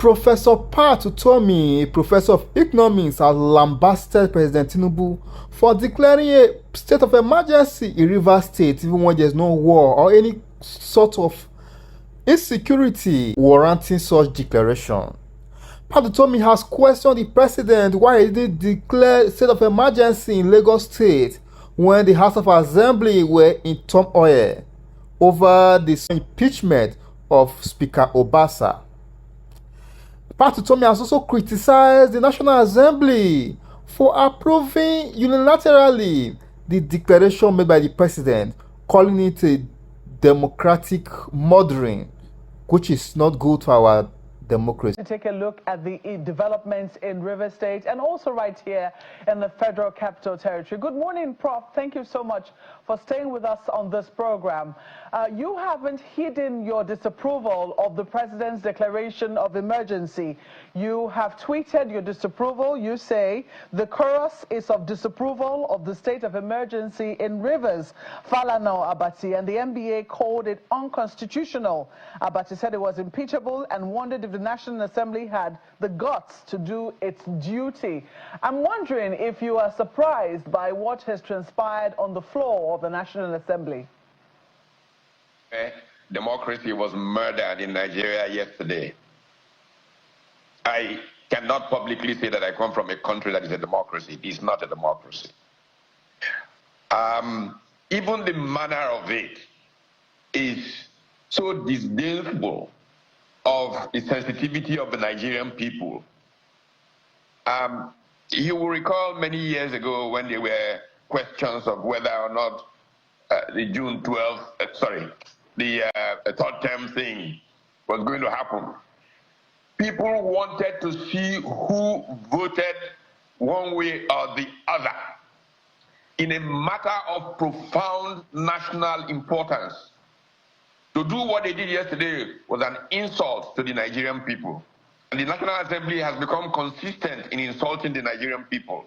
Professor Pat Utomi, a professor of economics, has lambasted President Tinubu for declaring a state of emergency in Rivers State even when there's no war or any sort of insecurity warranting such declaration. Pat Utomi has questioned the president why he didn't declare state of emergency in Lagos State when the House of Assembly were in turmoil over the impeachment of Speaker Obasa. Pat Utomi has also criticized the National Assembly for approving unilaterally the declaration made by the president, calling it a democratic murdering, which is not good for our democracy. To take a look at the developments in River State and also right here in the Federal Capital Territory. Good morning, Prof. Thank you so much for staying with us on this program. You haven't hidden your disapproval of the president's declaration of emergency. You have tweeted your disapproval. You say the chorus is of disapproval of the state of emergency in Rivers, Falana Abati, and the NBA called it unconstitutional. Abati said it was impeachable and wondered if the National Assembly had the guts to do its duty. I'm wondering if you are surprised by what has transpired on the floor of the National Assembly. Democracy was murdered in Nigeria yesterday. I cannot publicly say that I come from a country that is a democracy. It is not a democracy. Even the manner of it is so disdainful of the sensitivity of the Nigerian people. You will recall many years ago when there were questions of whether or not the June 12th, the third term thing was going to happen. People wanted to see who voted one way or the other in a matter of profound national importance. To do what they did yesterday was an insult to the Nigerian people. And the National Assembly has become consistent in insulting the Nigerian people.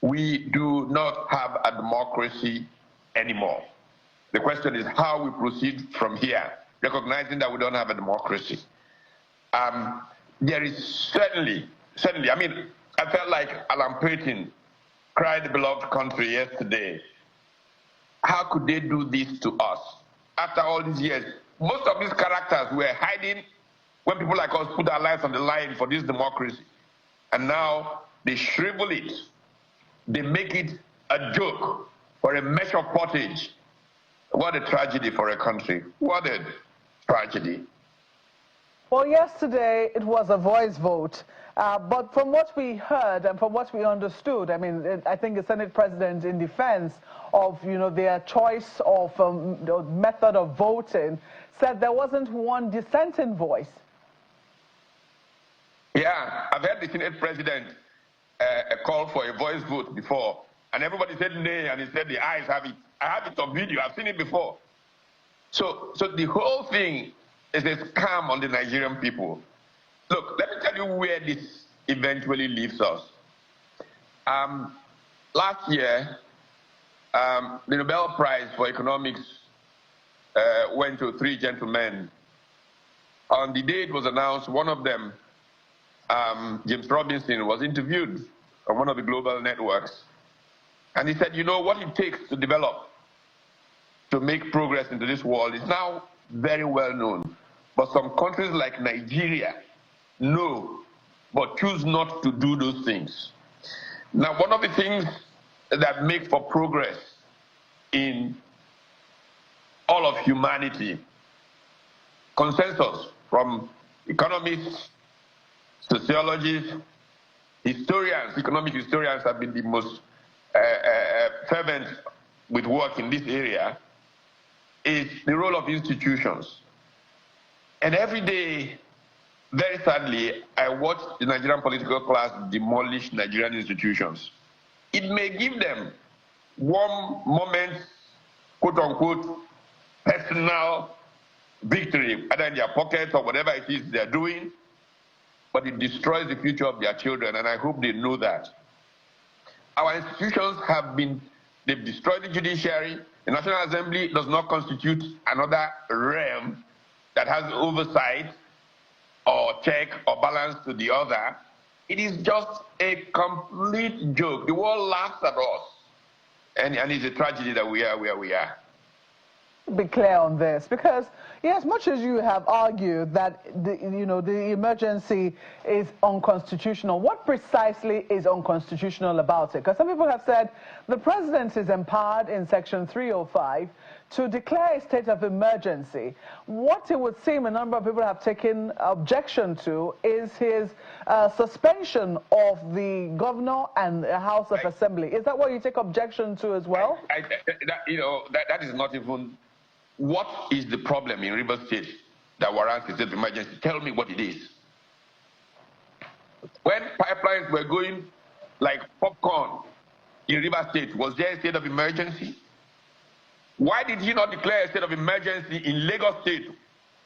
We do not have a democracy anymore. The question is how we proceed from here, recognizing that we don't have a democracy. There is certainly, I mean, I felt like Alan Payton cried the beloved country yesterday. How could they do this to us? After all these years, most of these characters were hiding when people like us put our lives on the line for this democracy. And now they shrivel it. They make it a joke or a measure of pottage. What a tragedy for a country. What a tragedy. Well, yesterday it was a voice vote. But from what we heard and from what we understood, I mean, I think the Senate President, in defense of, their choice of method of voting, said there wasn't one dissenting voice. Yeah, I've heard the Senate President call for a voice vote before, and everybody said nay, and he said the ayes have it. I have it on video. I've seen it before. So the whole thing is a scam on the Nigerian people. Look, let me tell you where this eventually leaves us. Last year, the Nobel Prize for Economics went to 3 gentlemen. On the day it was announced, one of them, James Robinson, was interviewed on one of the global networks. And he said, what it takes to develop, to make progress into this world is now very well known. But some countries like Nigeria know, but choose not to do those things. Now, one of the things that make for progress in all of humanity, consensus from economists, sociologists, historians, economic historians have been the most fervent with work in this area, is the role of institutions. And every day, very sadly, I watch the Nigerian political class demolish Nigerian institutions. It may give them one moment, quote unquote, personal victory, either in their pockets or whatever it is they're doing, but it destroys the future of their children, and I hope they know that. Our institutions they've destroyed the judiciary. The National Assembly does not constitute another realm that has oversight. or check or balance to the other. It is just a complete joke. The world laughs at us. And it's a tragedy that we are where we are. Be clear on this, because as much as you have argued that the emergency is unconstitutional, what precisely is unconstitutional about it? Because some people have said the president is empowered in Section 305 to declare a state of emergency. What it would seem a number of people have taken objection to is his suspension of the governor and the House of Assembly. Is that what you take objection to as well? That is not even. What is the problem in River State that warrants a state of emergency? Tell me what it is. When pipelines were going like popcorn in River State, was there a state of emergency? Why did he not declare a state of emergency in Lagos State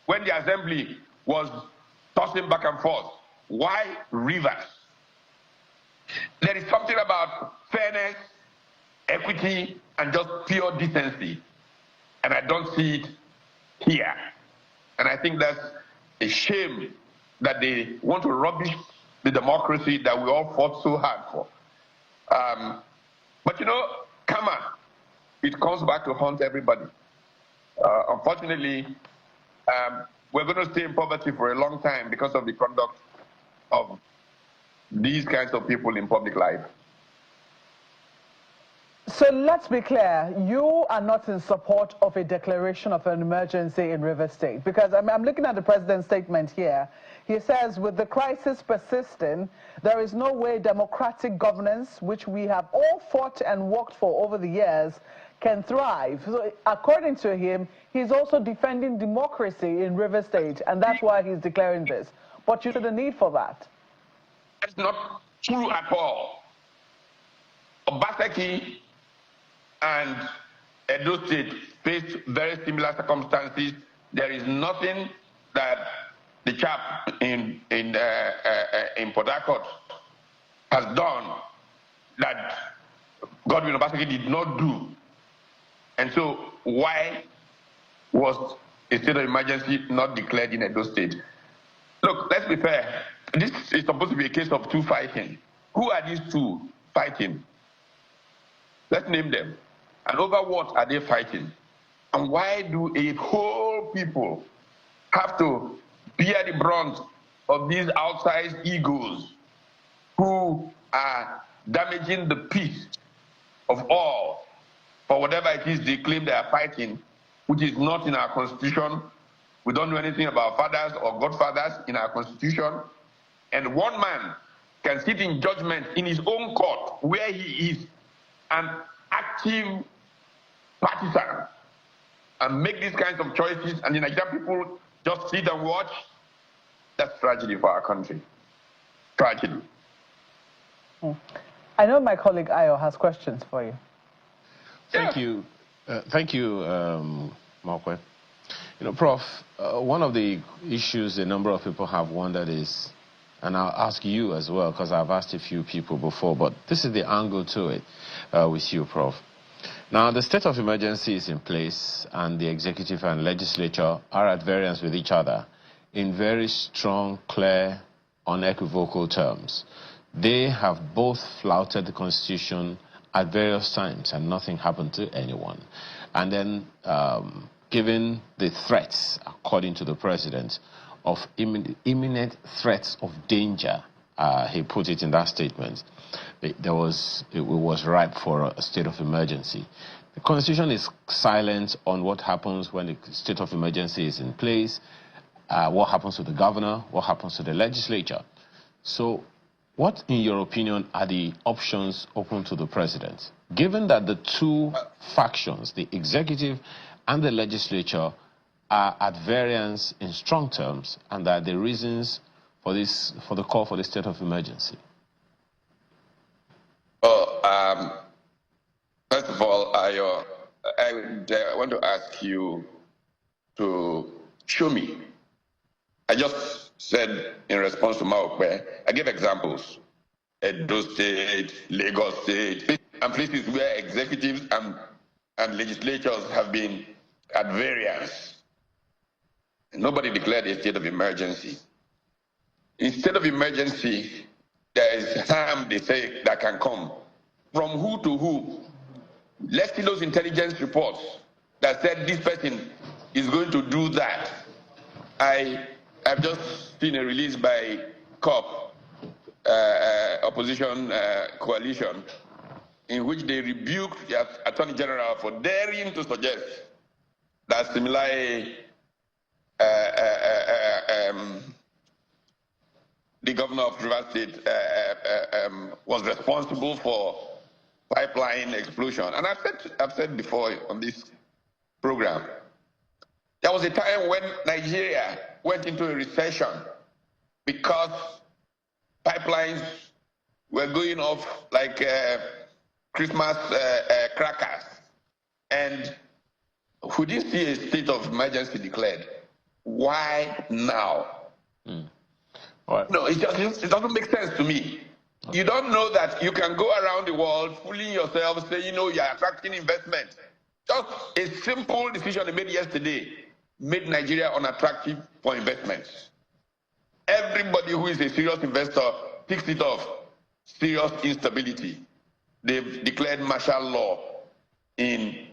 when the assembly was tossing back and forth? Why Rivers? There is something about fairness, equity, and just pure decency. And I don't see it here. And I think that's a shame that they want to rubbish the democracy that we all fought so hard for. But karma, it comes back to haunt everybody. Unfortunately, we're going to stay in poverty for a long time because of the conduct of these kinds of people in public life. So let's be clear, you are not in support of a declaration of an emergency in River State, because I'm looking at the president's statement here. He says, with the crisis persisting, there is no way democratic governance, which we have all fought and worked for over the years, can thrive. So according to him, he's also defending democracy in River State, and that's why he's declaring this. But you see the need for that. That's not true at all. Obaseki and Edo State faced very similar circumstances. There is nothing that the chap in Port Harcourt has done that Godwin Obaseki did not do. And so why was a state of emergency not declared in Edo State? Look, let's be fair. This is supposed to be a case of two fighting. Who are these two fighting? Let's name them. And over what are they fighting? And why do a whole people have to bear the brunt of these outsized egos who are damaging the peace of all for whatever it is they claim they are fighting, which is not in our constitution? We don't know anything about fathers or godfathers in our constitution. And one man can sit in judgment in his own court where he is an active partisan and make these kinds of choices, and the Nigerian people just sit and watch. That's tragedy for our country. Tragedy. I know my colleague Ayo has questions for you. Thank you. Thank you, Markwe. Prof, one of the issues a number of people have wondered is, and I'll ask you as well, because I've asked a few people before, but this is the angle to it with you, Prof. Now, the state of emergency is in place, and the executive and legislature are at variance with each other in very strong, clear, unequivocal terms. They have both flouted the Constitution at various times, and nothing happened to anyone. And then, given the threats, according to the president, of imminent threats of danger, he put it in that statement, it was ripe for a state of emergency. The Constitution is silent on what happens when the state of emergency is in place, what happens to the governor, what happens to the legislature. So what, in your opinion, are the options open to the president? Given that the two factions, the executive and the legislature, are at variance in strong terms, and that the reasons for the call for the state of emergency? Well, first of all, I want to ask you to show me. I just said in response to Maokwe, I gave examples. Edo State, Lagos State, and places where executives and legislatures have been at variance. Nobody declared a state of emergency. in state of emergency, there is harm, they say, that can come. From who to who? Let's see those intelligence reports that said this person is going to do that. I've just seen a release by COP, opposition coalition, in which they rebuked the Attorney General for daring to suggest that Siminalayi, the governor of Rivers State, was responsible for pipeline explosion. And I've said before on this program, there was a time when Nigeria went into a recession because pipelines were going off like Christmas crackers. And we didn't see a state of emergency declared. Why now? Right. No, it doesn't make sense to me. You don't know that you can go around the world fooling yourself, saying, you're attracting investment. Just a simple decision they made yesterday made Nigeria unattractive for investments. Everybody who is a serious investor ticks it off. Serious instability. They've declared martial law in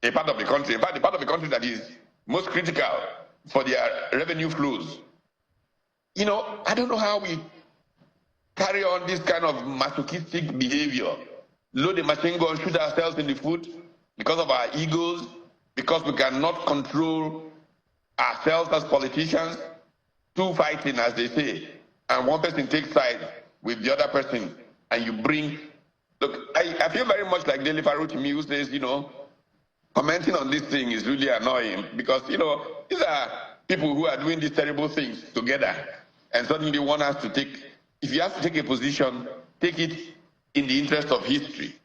a part of the country. In fact, the part of the country that is most critical for their revenue flows. I don't know how we carry on this kind of masochistic behavior. Load the machine gun, shoot ourselves in the foot because of our egos, because we cannot control ourselves as politicians. Two fighting, as they say, and one person takes sides with the other person, and you bring... Look, I feel very much like Dele Faru to me, who says, commenting on this thing is really annoying because, these are people who are doing these terrible things together, and suddenly one has to take... If you have to take a position, take it in the interest of history,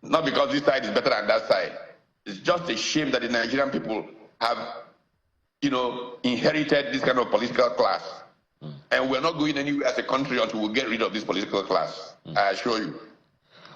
not because this side is better than that side. It's just a shame that the Nigerian people have, inherited this kind of political class. And we're not going anywhere as a country until we get rid of this political class, I assure you.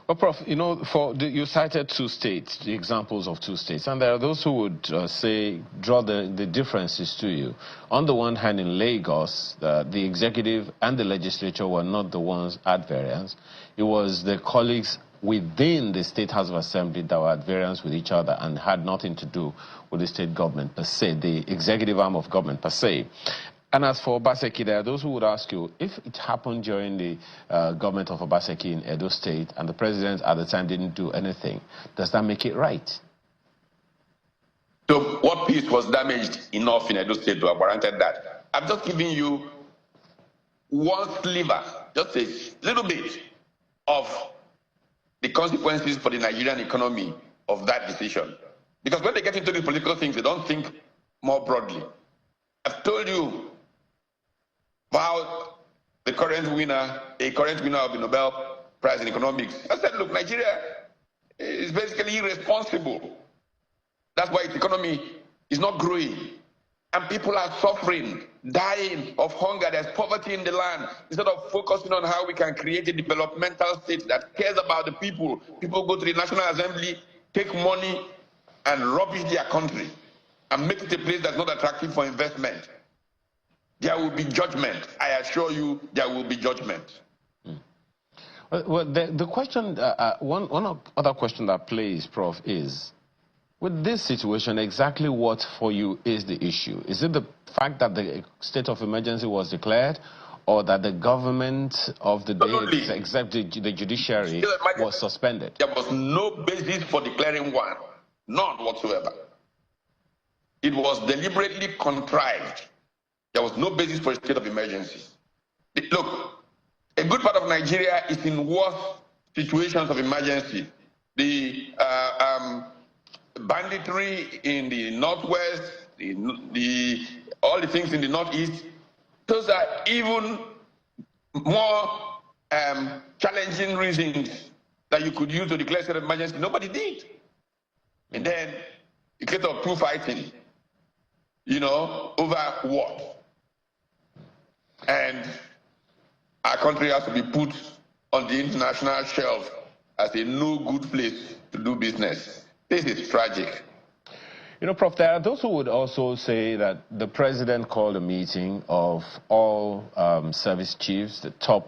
Well, Prof, you cited two states, the examples of two states, and there are those who would draw the differences to you. On the one hand, in Lagos, the executive and the legislature were not the ones at variance. It was the colleagues within the State House of Assembly that were at variance with each other and had nothing to do with the state government per se, the executive arm of government per se. And as for Obaseki, there are those who would ask you, if it happened during the government of Obaseki in Edo State and the president at the time didn't do anything, does that make it right? So what piece was damaged enough in Edo State to have warranted that? I'm just giving you one sliver, just a little bit of the consequences for the Nigerian economy of that decision. Because when they get into these political things, they don't think more broadly. I've told you about a current winner of the Nobel Prize in Economics. I said, look, Nigeria is basically irresponsible. That's why its economy is not growing. And people are suffering, dying of hunger. There's poverty in the land. Instead of focusing on how we can create a developmental state that cares about the people, people go to the National Assembly, take money, and rubbish their country, and make it a place that's not attractive for investment. There will be judgment. I assure you, there will be judgment. Well, the question, one other question that plays, Prof, is, with this situation, exactly what for you is the issue? Is it the fact that the state of emergency was declared, or that the government of the day, except the judiciary, was suspended? There was no basis for declaring one, none whatsoever. It was deliberately contrived. There was no basis for a state of emergency. Look, a good part of Nigeria is in worse situations of emergency. The banditry in the northwest, all the things in the northeast, those are even more challenging reasons that you could use to declare state of emergency. Nobody did. And then the case of true fighting, over what? And our country has to be put on the international shelf as a no good place to do business. This is tragic. You know, Prof, there are those who would also say that the president called a meeting of all service chiefs, the top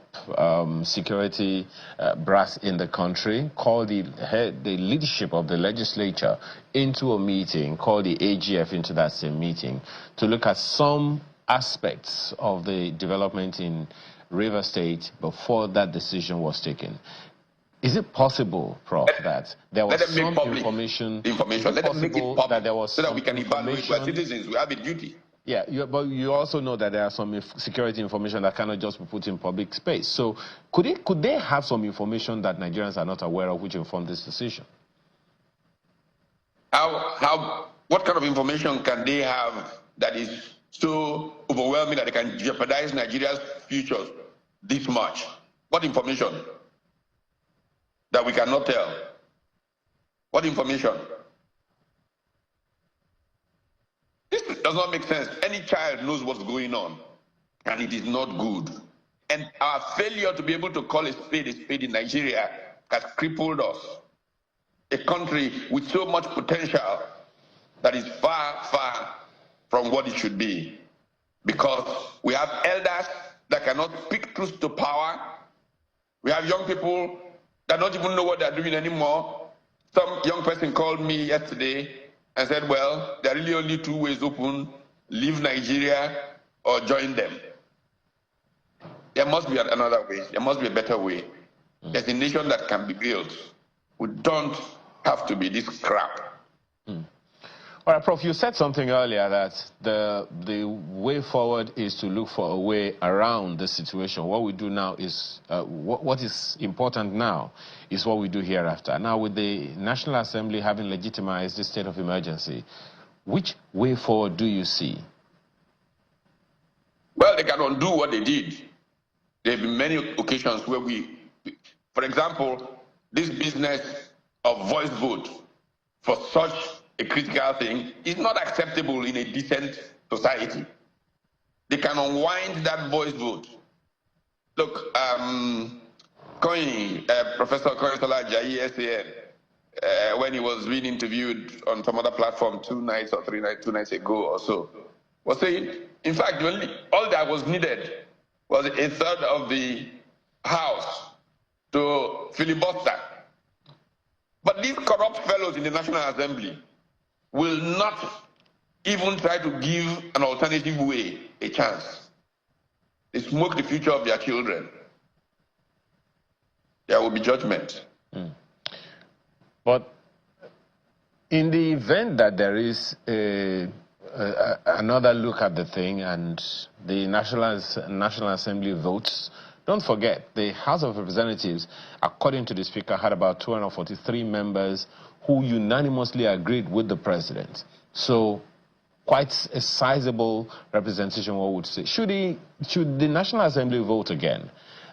security brass in the country, called the leadership of the legislature into a meeting, called the AGF into that same meeting to look at some aspects of the development in River State before that decision was taken. Is it possible, Prof, that there was some information? Let them make it public that there was so that we can evaluate our citizens. We have a duty. Yeah, but you also know that there are some security information that cannot just be put in public space. So could they have some information that Nigerians are not aware of which informed this decision? What kind of information can they have that is so overwhelming that they can jeopardize Nigeria's futures this much? What information that we cannot tell? What information? This does not make sense. Any child knows what's going on, and it is not good. And our failure to be able to call a spade in Nigeria has crippled us. A country with so much potential that is far, far from what it should be. Because we have elders that cannot speak truth to power. We have young people that don't even know what they're doing anymore. Some young person called me yesterday and said, well, there are really only two ways open: leave Nigeria or join them. There must be another way. There must be a better way. There's a nation that can be built. We don't have to be this crap. All right, Prof, you said something earlier that the way forward is to look for a way around the situation. What we do now is, what is important now is what we do hereafter. Now, with the National Assembly having legitimized the state of emergency, which way forward do you see? Well, they can undo what they did. There have been many occasions where for example, this business of voice vote for such a critical thing is not acceptable in a decent society. They can unwind that voice vote. Look, Professor Koinsola Ajayi, SAN, when he was being interviewed on some other platform 2 nights or 2 nights ago or so, was saying, in fact, all that was needed was a third of the House to filibuster. But these corrupt fellows in the National Assembly will not even try to give an alternative way a chance. They smoke the future of their children. There will be judgment. But in the event that there is another look at the thing and the National Assembly votes, don't forget, the House of Representatives, according to the Speaker, had about 243 members who unanimously agreed with the president. So quite a sizable representation, one would say. Should the National Assembly vote again,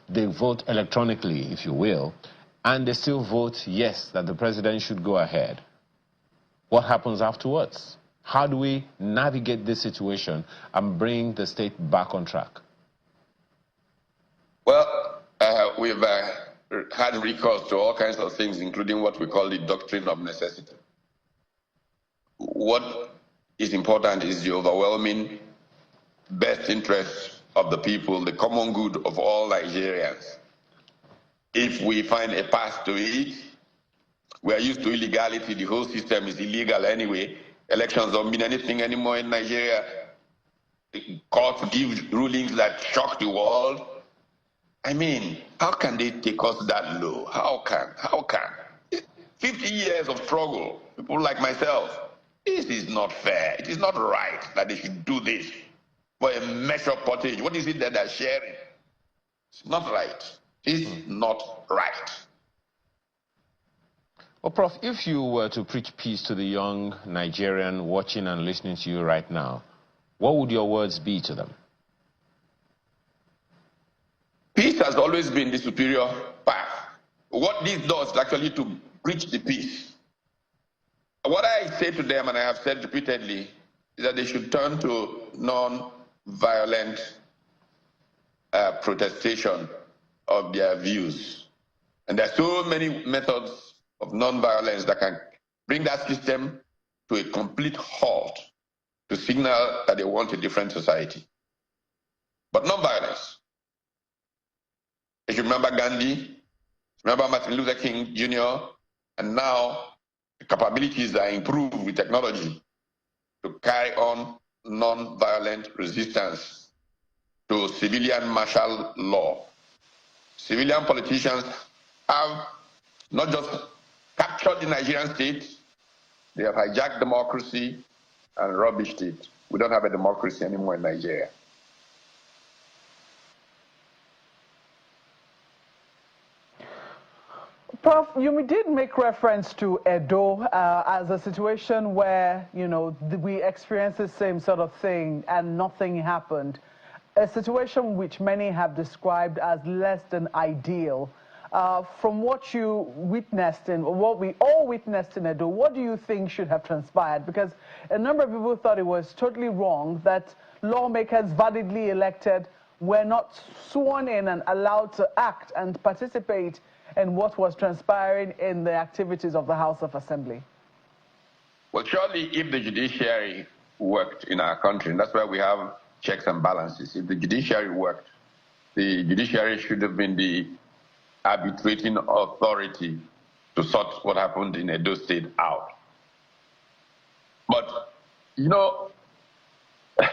they vote electronically, if you will, and they still vote yes, that the president should go ahead. What happens afterwards? How do we navigate this situation and bring the state back on track? Well, we've had recourse to all kinds of things, including what we call the doctrine of necessity. What is important is the overwhelming best interest of the people, the common good of all Nigerians. If we find a path to it, we are used to illegality. The whole system is illegal anyway. Elections don't mean anything anymore in Nigeria. The courts give rulings that shock the world. I mean, how can they take us that low? How can? 50 years of struggle, people like myself, this is not fair. It is not right that they should do this for a measure of pottage. What is it that they're sharing? It's not right. It's not right. Well, Prof, if you were to preach peace to the young Nigerian watching and listening to you right now, what would your words be to them? Peace has always been the superior path. What this does is actually to preach the peace. What I say to them, and I have said repeatedly, is that they should turn to non-violent protestation of their views. And there are so many methods of non-violence that can bring that system to a complete halt to signal that they want a different society. But non-violence. If you remember Gandhi, remember Martin Luther King Jr., and now the capabilities are improved with technology to carry on non-violent resistance to civilian martial law. Civilian politicians have not just captured the Nigerian state, they have hijacked democracy and rubbished it. We don't have a democracy anymore in Nigeria. Prof, you did make reference to Edo as a situation where, we experienced the same sort of thing and nothing happened. A situation which many have described as less than ideal. From what you witnessed and what we all witnessed in Edo, what do you think should have transpired? Because a number of people thought it was totally wrong that lawmakers validly elected were not sworn in and allowed to act and participate in what was transpiring in the activities of the House of Assembly. Well, surely if the judiciary worked in our country, and that's why we have checks and balances, if the judiciary worked, the judiciary should have been the arbitrating authority to sort what happened in Edo State out. But,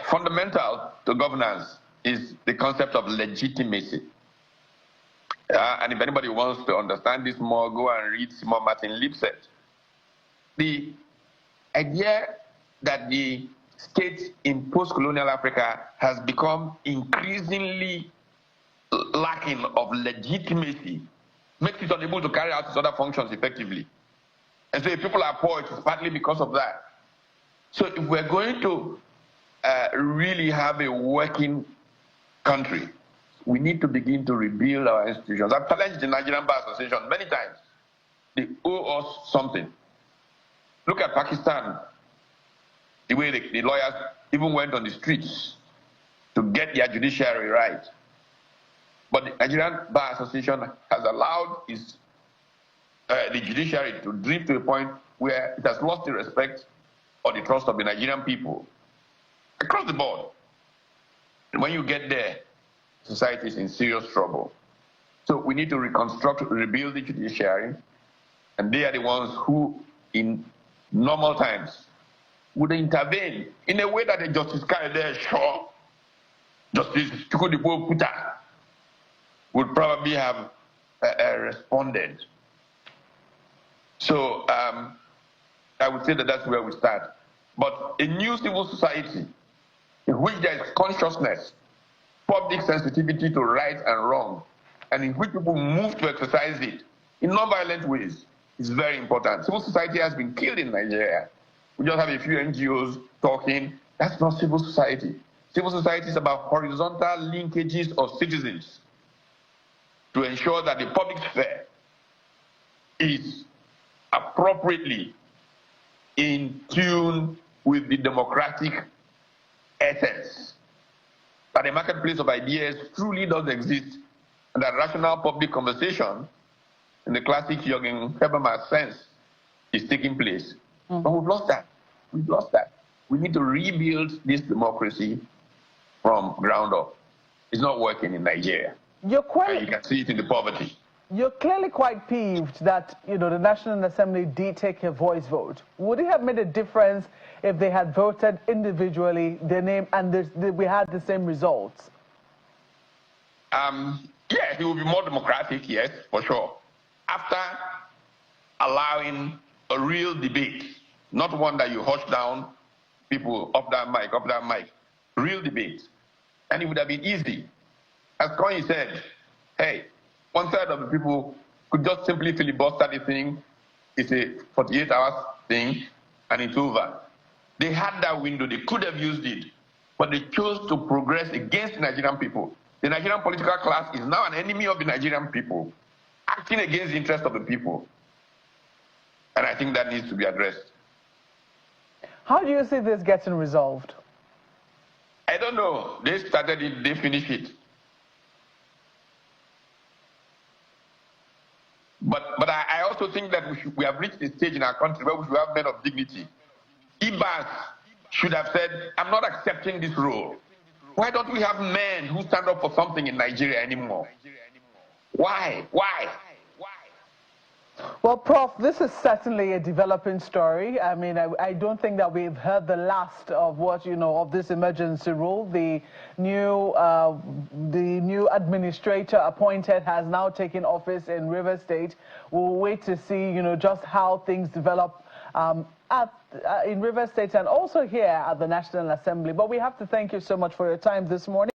fundamental to governance is the concept of legitimacy. And if anybody wants to understand this more, go and read Simon Martin Lipset. The idea that the state in post-colonial Africa has become increasingly lacking of legitimacy makes it unable to carry out its other functions effectively. And so if people are poor, it's partly because of that. So if we're going to really have a working country, we need to begin to rebuild our institutions. I've challenged the Nigerian Bar Association many times. They owe us something. Look at Pakistan, the way the lawyers even went on the streets to get their judiciary right. But the Nigerian Bar Association has allowed the judiciary to drift to a point where it has lost the respect or the trust of the Nigerian people across the board. And when you get there, society is in serious trouble. So we need to rebuild the judiciary, and they are the ones who, in normal times, would intervene in a way that the Justice Kekere-Ekun, Justice Chukwudipo Puta, would probably have responded. So I would say that that's where we start. But a new civil society in which there is consciousness, public sensitivity to right and wrong, and in which people move to exercise it in non-violent ways is very important. Civil society has been killed in Nigeria. We just have a few NGOs talking. That's not civil society. Civil society is about horizontal linkages of citizens to ensure that the public sphere is appropriately in tune with the democratic essence, that the marketplace of ideas truly does exist, and that rational public conversation, in the classic Jürgen Habermas sense, is taking place. But we've lost that. We've lost that. We need to rebuild this democracy from ground up. It's not working in Nigeria. And you can see it in the poverty. You're clearly quite peeved that, the National Assembly did take a voice vote. Would it have made a difference if they had voted individually, their name, and we had the same results? Yeah, it would be more democratic, yes, for sure. After allowing a real debate, not one that you hush down, people up that mic, real debate. And it would have been easy. As Connie said, hey, 1/3 of the people could just simply filibuster the thing. It's a 48-hour thing, and it's over. They had that window. They could have used it, but they chose to progress against the Nigerian people. The Nigerian political class is now an enemy of the Nigerian people, acting against the interest of the people. And I think that needs to be addressed. How do you see this getting resolved? I don't know. They started it, they finished it. But I also think that we have reached a stage in our country where we should have men of dignity. IPAC should have said, I'm not accepting this role. Why don't we have men who stand up for something in Nigeria anymore? Why? Why? Well, Prof, this is certainly a developing story. I mean, I don't think that we've heard the last of what, of this emergency rule. The new administrator appointed has now taken office in Rivers State. We'll wait to see, just how things develop in Rivers State and also here at the National Assembly. But we have to thank you so much for your time this morning.